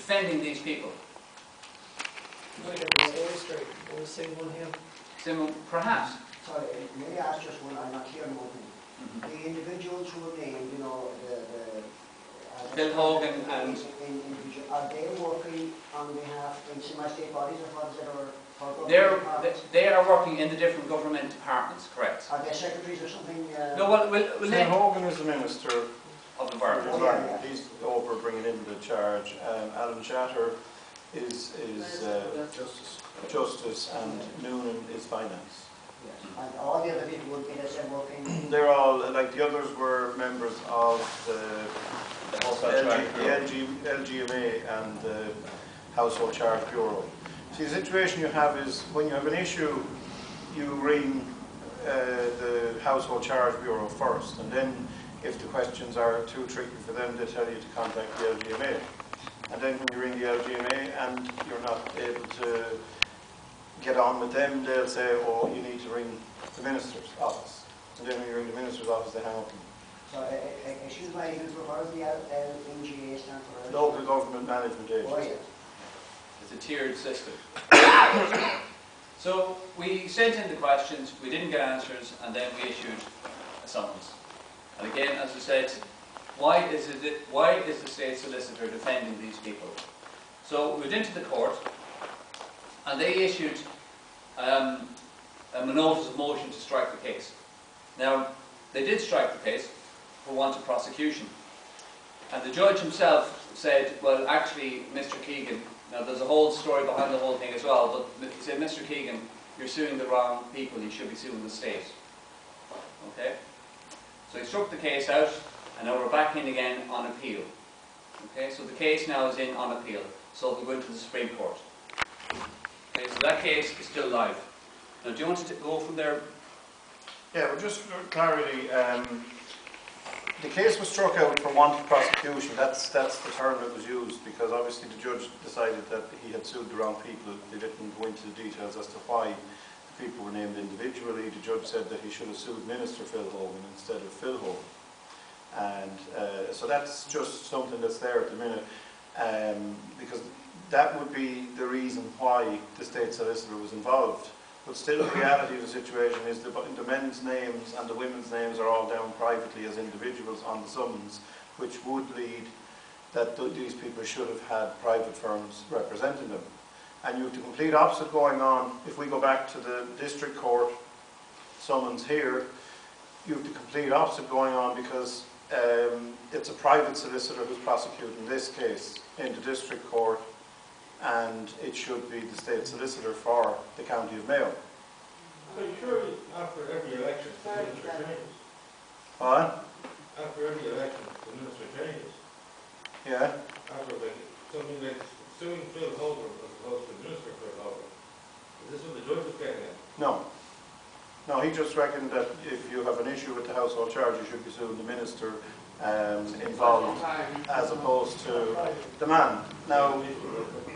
defending these people. I'm going to get the story straight. I want to say one here. So perhaps. Sorry, may I ask just one? I'm not clear on one thing. The individuals who were named, you know, Phil Hogan and individual, are they working on behalf in semi-state bodies or what is it, or they are working in the different government departments, correct? are they secretaries or something? No, well, Phil Hogan is the Minister of the Environment. He's over bringing in the charge. Alan Shatter is Justice, and Noonan is Finance. Yes. And all the other people would be the same working? They're all, like the others were members of the LGMA and the Household Charge Bureau. See, the situation you have is when you have an issue, you ring the Household Charge Bureau first, and then if the questions are too tricky for them, they tell you to contact the LGMA. And then when you ring the LGMA and you're not able to get on with them, they'll say, oh, you need to ring the Minister's office. And then when you ring the Minister's office, they hang up. So, excuse my ignorance, but what does the LNGA stand for? Local Government Management Agency. Oh, yeah. It's a tiered system. So we sent in the questions, we didn't get answers, and then we issued a summons. And again, as I said, why is the State Solicitor defending these people? So we went into the court, and they issued a notice of motion to strike the case. Now, they did strike the case for want of prosecution. And the judge himself said, well, actually, Mr. Keegan, now there's a whole story behind the whole thing as well, but he said, Mr. Keegan, you're suing the wrong people, you should be suing the state. Okay? So he struck the case out, and now we're back in again on appeal. Okay, so the case now is in on appeal, so we'll go into the Supreme Court. Okay, so that case is still live. Now, do you want to go from there? Yeah, well, just for clarity, the case was struck out for want of prosecution. That's the term that was used, because obviously the judge decided that he had sued the wrong people. They didn't go into the details as to why the people were named individually. The judge said that he should have sued Minister Phil Hogan instead of Phil Hogan. And so that's just something that's there at the minute, because that would be the reason why the State Solicitor was involved. But still, the reality of the situation is the men's names and the women's names are all down privately as individuals on the summons, which would lead that these people should have had private firms representing them. And you have the complete opposite going on. If we go back to the district court summons here, you have the complete opposite going on, because it's a private solicitor who's prosecuting this case in the district court, and it should be the State Solicitor for the County of Mayo. So surely after every election the minister changes. What? After every election the minister changes. Yeah. After something like suing Phil Hogan as opposed to Minister Phil Hogan. Is this what the judge was getting at? No. No, he just reckoned that if you have an issue with the household charge, you should be suing the minister involved, as opposed to the man. Now,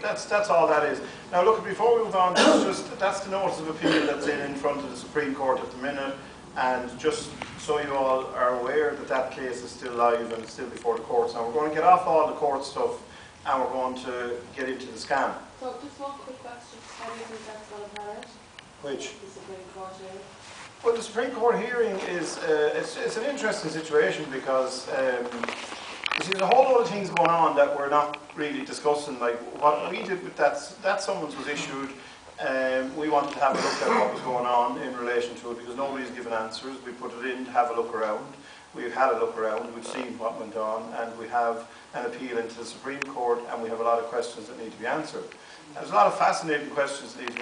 that's all that is. Now, look, before we move on, that's the notice of appeal that's in front of the Supreme Court at the minute, and just so you all are aware that that case is still live and it's still before the courts. Now, we're going to get off all the court stuff, and we're going to get into the scam. So, just one quick question: how do you think that's going to pan out? Which? The Supreme Court hearing. Well, the Supreme Court hearing is it's an interesting situation, because you see, there's a whole lot of things going on that we're not really discussing. Like what we did with that summons was issued. We wanted to have a look at what was going on in relation to it, because nobody's given answers. We put it in to have a look around. We've had a look around. We've seen what went on, and we have an appeal into the Supreme Court, and we have a lot of questions that need to be answered. There's a lot of fascinating questions that need to be answered.